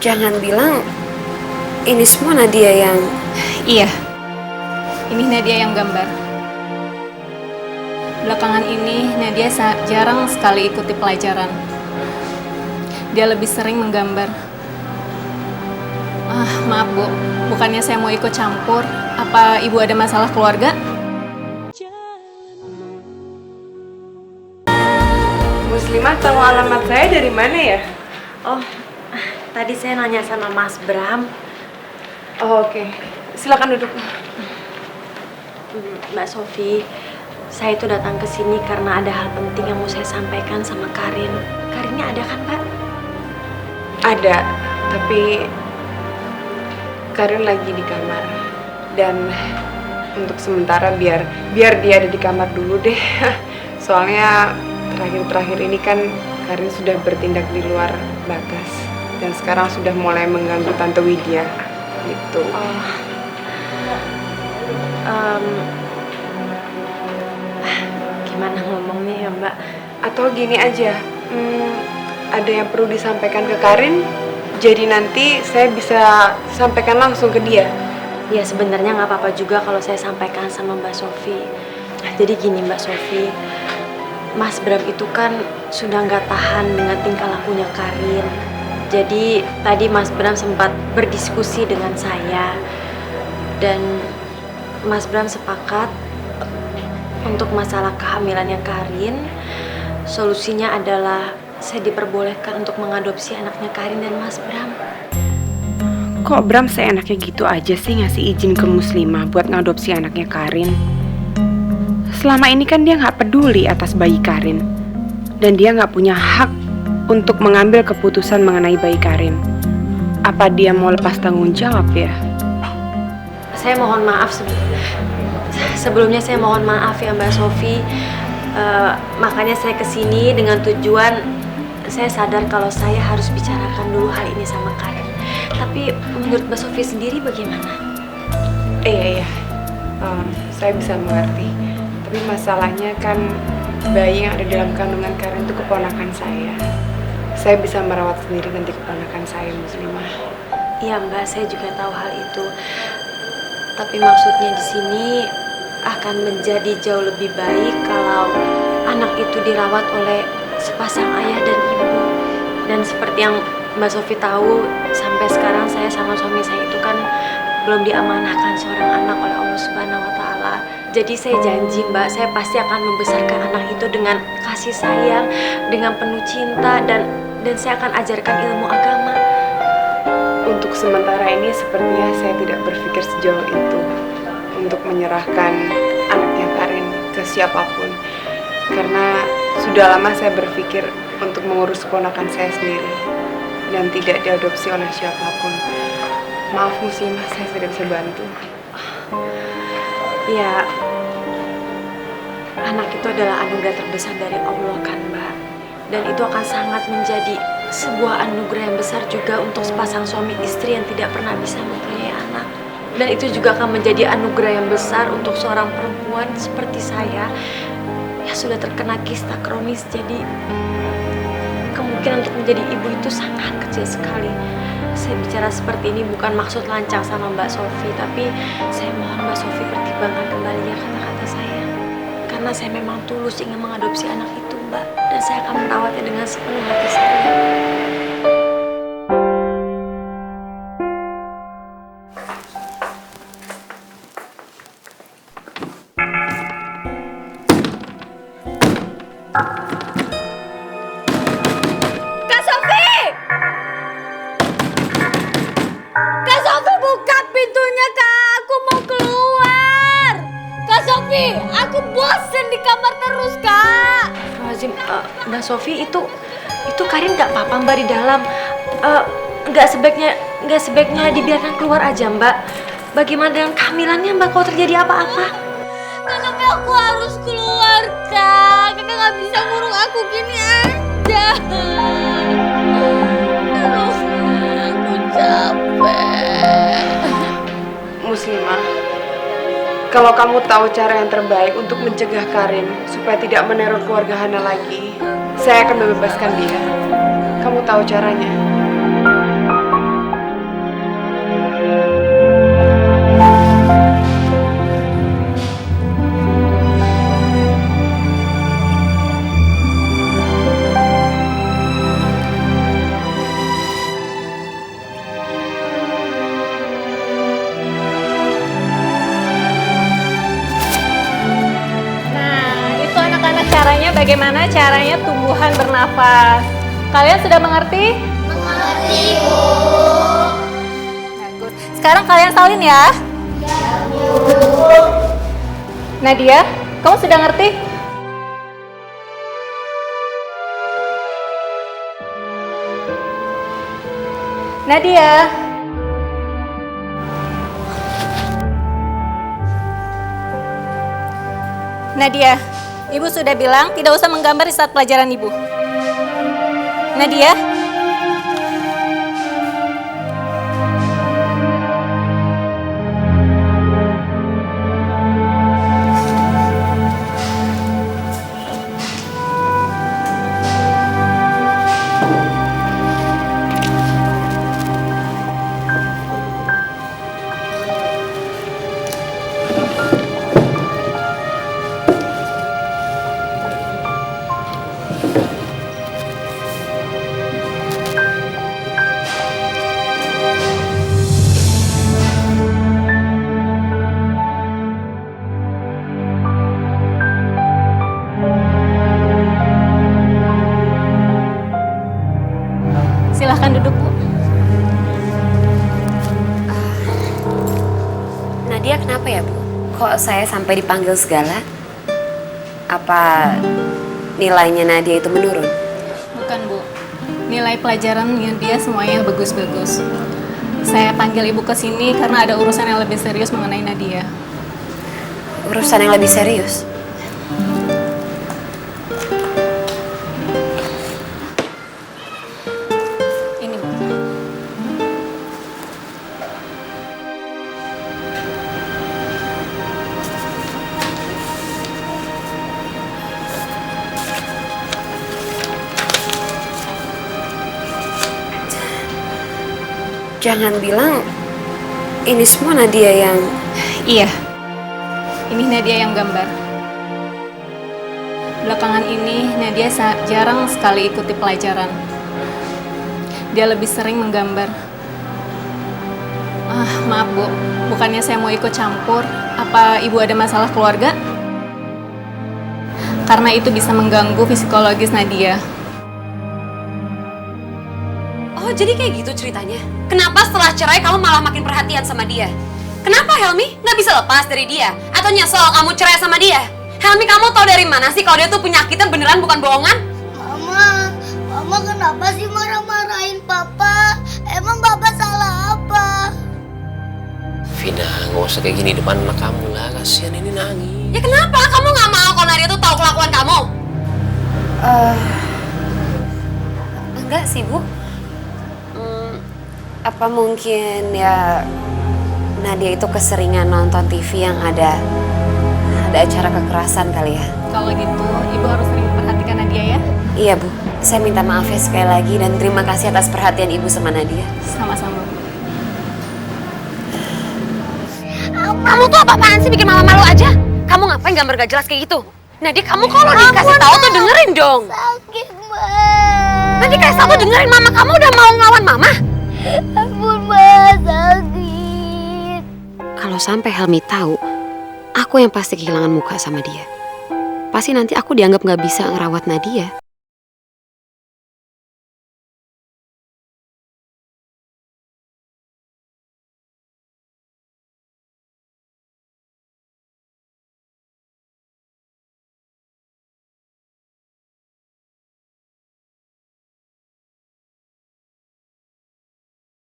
Jangan bilang ini semua Nadia yang... Iya, ini Nadia yang gambar. Belakangan ini Nadia jarang sekali ikuti pelajaran. Dia lebih sering menggambar. Maaf Bu, bukannya saya mau ikut campur. Apa Ibu ada masalah keluarga? Muslimah tahu alamat saya dari mana ya? Oh, tadi saya nanya sama Mas Bram. Oh, oke. Silakan duduk. Mbak Sofi, saya itu datang ke sini karena ada hal penting yang mau saya sampaikan sama Karin. Karinnya ada kan, Mbak? Ada, tapi Karin lagi di kamar. Dan untuk sementara biar dia ada di kamar dulu deh. Soalnya terakhir ini kan Karin sudah bertindak di luar batas dan sekarang sudah mulai mengganggu Tante Widya gitu. Gimana ngomongnya ya Mbak? Atau gini aja, ada yang perlu disampaikan ke Karin, jadi nanti saya bisa sampaikan langsung ke dia. Ya sebenarnya nggak apa-apa juga kalau saya sampaikan sama Mbak Sofi. Jadi gini Mbak Sofi, Mas Bram itu kan sudah nggak tahan dengan tingkah lakunya Karin. Jadi tadi Mas Bram sempat berdiskusi dengan saya dan Mas Bram sepakat untuk masalah kehamilannya Karin, solusinya adalah saya diperbolehkan untuk mengadopsi anaknya Karin dan Mas Bram. Kok Bram seenaknya gitu aja sih ngasih izin ke Muslimah buat ngadopsi anaknya Karin? Selama ini kan dia nggak peduli atas bayi Karin, dan dia nggak punya hak untuk mengambil keputusan mengenai bayi Karin. Apa dia mau lepas tanggung jawab ya? Saya mohon maaf sebelumnya saya mohon maaf ya Mbak Sofi. Makanya saya kesini dengan tujuan saya sadar kalau saya harus bicarakan dulu hal ini sama Karin. Tapi menurut Mbak Sofi sendiri bagaimana? Iya. Saya bisa mengerti. Tapi masalahnya kan bayi yang ada dalam kandungan Karin itu keponakan saya. Saya bisa merawat sendiri nanti keponakan saya, Muslimah. Iya Mbak, saya juga tahu hal itu. Tapi maksudnya di sini akan menjadi jauh lebih baik kalau anak itu dirawat oleh sepasang ayah dan ibu. Dan seperti yang Mbak Sofi tahu, sampai sekarang saya sama suami saya itu kan belum diamanahkan seorang anak oleh Allah Subhanahu wa Ta'ala. Jadi saya janji Mbak, saya pasti akan membesarkan anak itu dengan kasih sayang, dengan penuh cinta, dan saya akan ajarkan ilmu agama. Untuk sementara ini sepertinya saya tidak berpikir sejauh itu untuk menyerahkan anaknya Karin ke siapapun. Karena sudah lama saya berpikir untuk mengurus keponakan saya sendiri dan tidak diadopsi oleh siapapun. Maaf Muslimah, saya tidak bisa bantu. Ya, anak itu adalah anugerah terbesar dari Allah kan Mbak. Dan itu akan sangat menjadi sebuah anugerah yang besar juga untuk sepasang suami istri yang tidak pernah bisa mempunyai anak. Dan itu juga akan menjadi anugerah yang besar untuk seorang perempuan seperti saya yang sudah terkena kista kronis. Jadi kemungkinan untuk menjadi ibu itu sangat kecil sekali. Saya bicara seperti ini bukan maksud lancang sama Mbak Sofi, tapi saya mohon Mbak Sofi pertimbangkan kembali ya kata-kata saya. Karena saya memang tulus ingin mengadopsi anak itu Mbak, dan saya akan merawatnya dengan sepenuh hati saya. Aku bosen di kamar terus, Kak. Mbak Sofi, itu Karin nggak apa-apa Mbak di dalam. Nggak sebaiknya dibiarkan keluar aja Mbak. Bagaimana dengan kehamilannya Mbak kalau terjadi apa-apa? Tapi aku harus keluar, Kak. Kakak nggak bisa ngurung aku gini aja. Aku capek. Muslimah, kalau kamu tahu cara yang terbaik untuk mencegah Karin supaya tidak meneror keluarga Hana lagi, saya akan membebaskan dia. Kamu tahu caranya? bagaimana caranya tumbuhan bernafas. Kalian sudah mengerti? Mengerti, Bu. Bagus. Sekarang kalian salin ya. Ya, Bu. Nadia, kamu sudah ngerti? Nadia. Nadia, Ibu sudah bilang tidak usah menggambar di saat pelajaran Ibu. Nadia? Silahkan duduk, Bu. Nadia kenapa ya, Bu? Kok saya sampai dipanggil segala? Apa nilainya Nadia itu menurun? Bukan, Bu. Nilai pelajarannya dia semuanya bagus-bagus. Saya panggil Ibu ke sini karena ada urusan yang lebih serius mengenai Nadia. Urusan yang lebih serius? Ini, Bu. Jangan bilang ini semua Nadia yang... Iya. Ini Nadia yang gambar. Belakangan ini Nadia jarang sekali ikuti pelajaran. Dia lebih sering menggambar. Maaf, Bu. Bukannya saya mau ikut campur. Apa Ibu ada masalah keluarga? Karena itu bisa mengganggu psikologis Nadia. Oh, jadi kayak gitu ceritanya? Kenapa setelah cerai kamu malah makin perhatian sama dia? Kenapa Helmi nggak bisa lepas dari dia? Atau nyesel kamu cerai sama dia? Helmi, kamu tahu dari mana sih kalau dia tuh penyakitnya beneran bukan bohongan? Mama kenapa sih marah-marahin Papa? Emang Papa salah apa? Vina, nggak usah kayak gini depan anak kamu lah, kasihan ini nangis. Ya kenapa? Kamu nggak mau kalau Nadia tuh tahu kelakuan kamu? Enggak sih, Bu. Apa mungkin ya Nadia itu keseringan nonton TV yang ada acara kekerasan kali ya? Kalau gitu, Ibu harus sering memperhatikan Nadia ya. Iya, Bu. Saya minta maaf ya sekali lagi dan terima kasih atas perhatian Ibu sama Nadia. Sama-sama. Kamu tuh apa-apaan sih bikin mama malu aja? Kamu ngapain gambar gak jelas kayak gitu? Nadia, kamu kalau dikasih tahu tuh dengerin dong. Sakit, Ma. Nanti kasih tahu dengerin, mama kamu udah mau ngelawan mama. Ampun, Ma, sakit. Kalau sampai Helmi tahu, aku yang pasti kehilangan muka sama dia. Pasti nanti aku dianggap nggak bisa ngerawat Nadia.